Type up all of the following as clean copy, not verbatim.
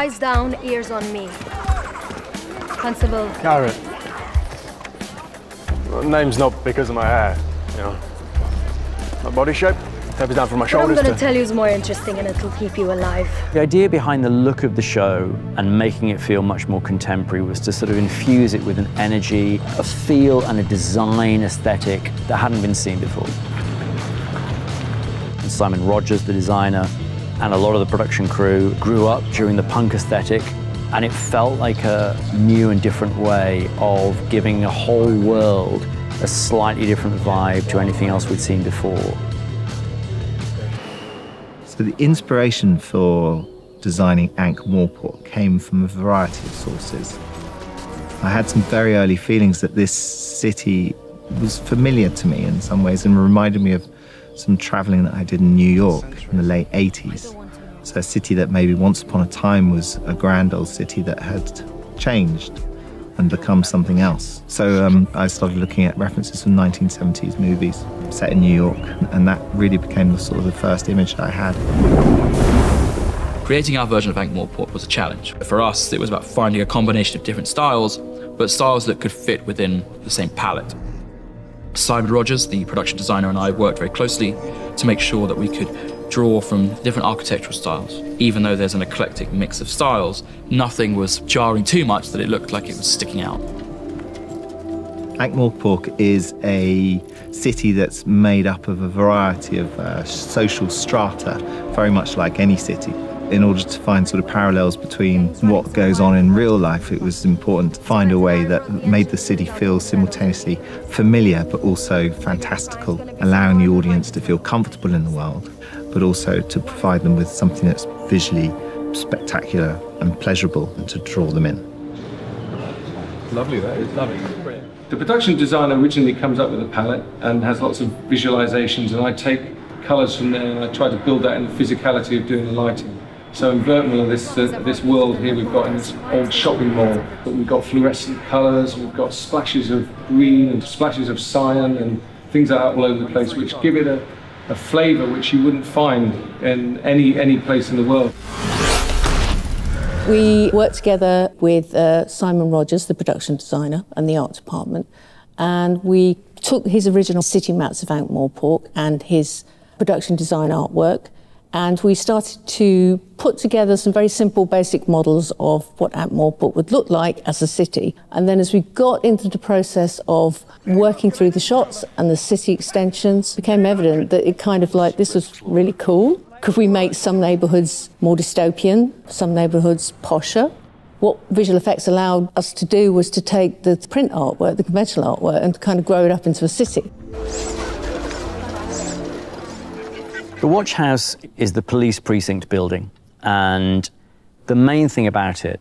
Eyes down, ears on me. Constable. Carrot. Well, name's not because of my hair, you know. My body shape tapers down from my shoulders. What I'm going to tell you is more interesting and it'll keep you alive. The idea behind the look of the show and making it feel much more contemporary was to sort of infuse it with an energy, a feel and a design aesthetic that hadn't been seen before. And Simon Rogers, the designer, and a lot of the production crew grew up during the punk aesthetic, and it felt like a new and different way of giving a whole world a slightly different vibe to anything else we'd seen before. So the inspiration for designing Ankh-Morpork came from a variety of sources. I had some very early feelings that this city was familiar to me in some ways and reminded me of some traveling that I did in New York in the late 80s. So a city that maybe once upon a time was a grand old city that had changed and become something else. So I started looking at references from 1970s movies set in New York, and that really became the sort of the first image I had. Creating our version of Ankh-Morpork was a challenge. For us, it was about finding a combination of different styles, but styles that could fit within the same palette. Simon Rogers, the production designer, and I worked very closely to make sure that we could draw from different architectural styles. Even though there's an eclectic mix of styles, nothing was jarring too much that it looked like it was sticking out. Ankh-Morpork is a city that's made up of a variety of social strata, very much like any city. In order to find sort of parallels between what goes on in real life, it was important to find a way that made the city feel simultaneously familiar but also fantastical, allowing the audience to feel comfortable in the world, but also to provide them with something that's visually spectacular and pleasurable and to draw them in. Lovely, that is lovely. Brilliant. The production designer originally comes up with a palette and has lots of visualizations, and I take colours from there and I try to build that in the physicality of doing the lighting. So in Vertmüller, this world here we've got in this old shopping mall, but we've got fluorescent colours, we've got splashes of green and splashes of cyan and things like that all over the place, which give it a flavour which you wouldn't find in any place in the world. We worked together with Simon Rogers, the production designer, and the art department, and we took his original city maps of Ankh-Morpork and his production design artwork, and we started to put together some very simple basic models of what Ankh-Morpork would look like as a city. And then as we got into the process of working through the shots and the city extensions, it became evident that it kind of like, this was really cool. Could we make some neighbourhoods more dystopian, some neighbourhoods posher? What visual effects allowed us to do was to take the print artwork, the conventional artwork, and to kind of grow it up into a city. The Watch House is the police precinct building, and the main thing about it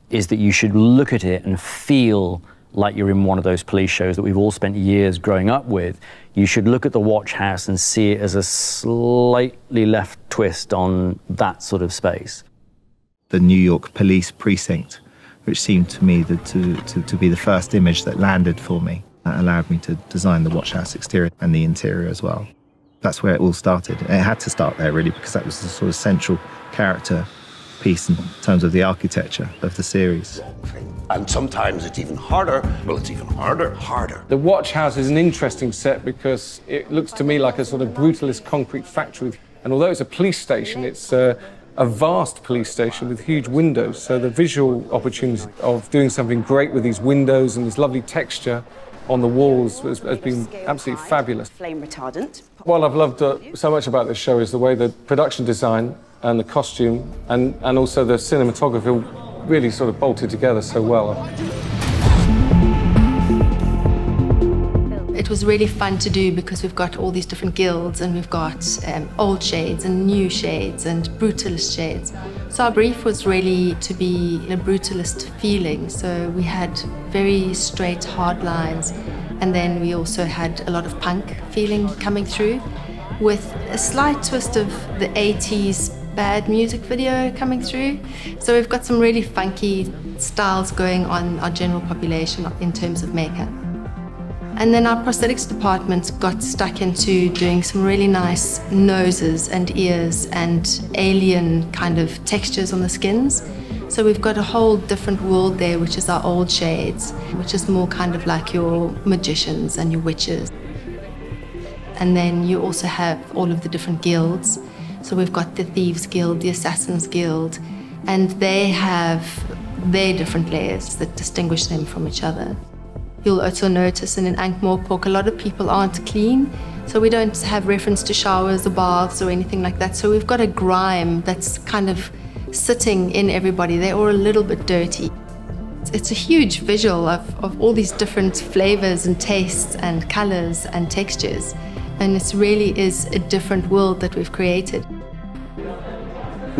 is that you should look at it and feel like you're in one of those police shows that we've all spent years growing up with. You should look at the Watch House and see it as a slightly left twist on that sort of space. The New York police precinct, which seemed to me to be the first image that landed for me, that allowed me to design the Watch House exterior and the interior as well. That's where it all started. It had to start there, really, because that was the sort of central character piece in terms of the architecture of the series. And sometimes it's even harder. Well, it's even harder. The Watch House is an interesting set because it looks to me like a sort of brutalist concrete factory. And although it's a police station, it's a vast police station with huge windows. So the visual opportunity of doing something great with these windows and this lovely texture on the walls has been absolutely fabulous. Flame retardant. What I've loved so much about this show is the way the production design and the costume and also the cinematography really sort of bolted together so well. It was really fun to do because we've got all these different guilds and we've got old shades and new shades and brutalist shades. So our brief was really to be a brutalist feeling. So we had very straight, hard lines, and then we also had a lot of punk feeling coming through with a slight twist of the 80s bad music video coming through. So we've got some really funky styles going on our general population in terms of makeup. And then our prosthetics department got stuck into doing some really nice noses and ears and alien kind of textures on the skins. So we've got a whole different world there, which is our old shades, which is more kind of like your magicians and your witches. And then you also have all of the different guilds. So we've got the Thieves Guild, the Assassins Guild, and they have their different layers that distinguish them from each other. You'll also notice in Ankh-Morpork, a lot of people aren't clean, so we don't have reference to showers or baths or anything like that. So we've got a grime that's kind of sitting in everybody. They're all a little bit dirty. It's a huge visual of all these different flavors and tastes and colors and textures. And it really is a different world that we've created.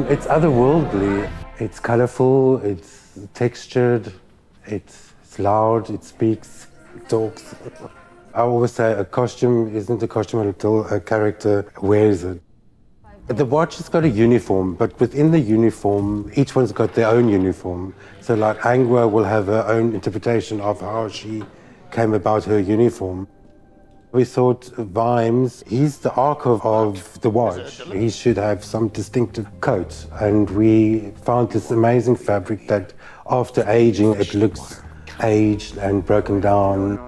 It's otherworldly. It's colorful, it's textured, it's loud, it speaks, it talks. I always say a costume isn't a costume until a character wears it. The watch has got a uniform, but within the uniform, each one's got their own uniform. So like Angua will have her own interpretation of how she came about her uniform. We thought Vimes, he's the archive of the watch. He should have some distinctive coat. And we found this amazing fabric that after aging, it looks aged and broken down.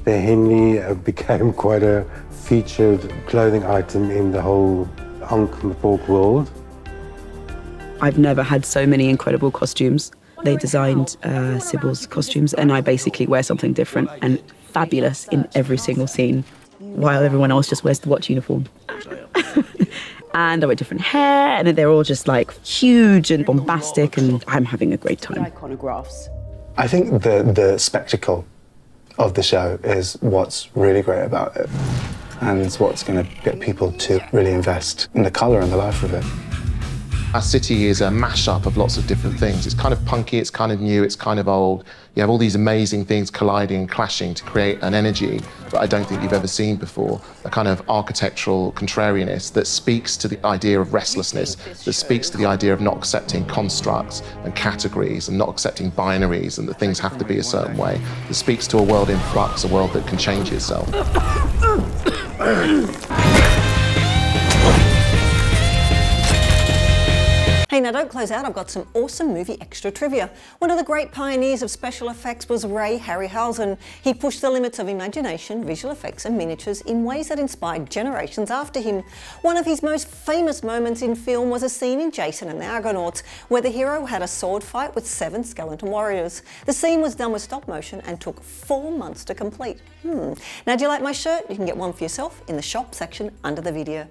The Henley became quite a featured clothing item in the whole Ankh-Morpork world. I've never had so many incredible costumes. They designed Sybil's costumes, and I basically wear something different and fabulous in every single scene, while everyone else just wears the watch uniform. And I wear different hair, and they're all just like huge and bombastic, and I'm having a great time. Iconographs. I think the spectacle of the show is what's really great about it, and it's what's going to get people to really invest in the colour and the life of it. Our city is a mashup of lots of different things. It's kind of punky, it's kind of new, it's kind of old. You have all these amazing things colliding and clashing to create an energy that I don't think you've ever seen before. A kind of architectural contrariness that speaks to the idea of restlessness, that speaks to the idea of not accepting constructs and categories and not accepting binaries and that things have to be a certain way. That speaks to a world in flux, a world that can change itself. Hey, now don't close out, I've got some awesome movie extra trivia. One of the great pioneers of special effects was Ray Harryhausen. He pushed the limits of imagination, visual effects and miniatures in ways that inspired generations after him. One of his most famous moments in film was a scene in Jason and the Argonauts, where the hero had a sword fight with 7 skeleton warriors. The scene was done with stop motion and took 4 months to complete. Now, do you like my shirt? You can get one for yourself in the shop section under the video.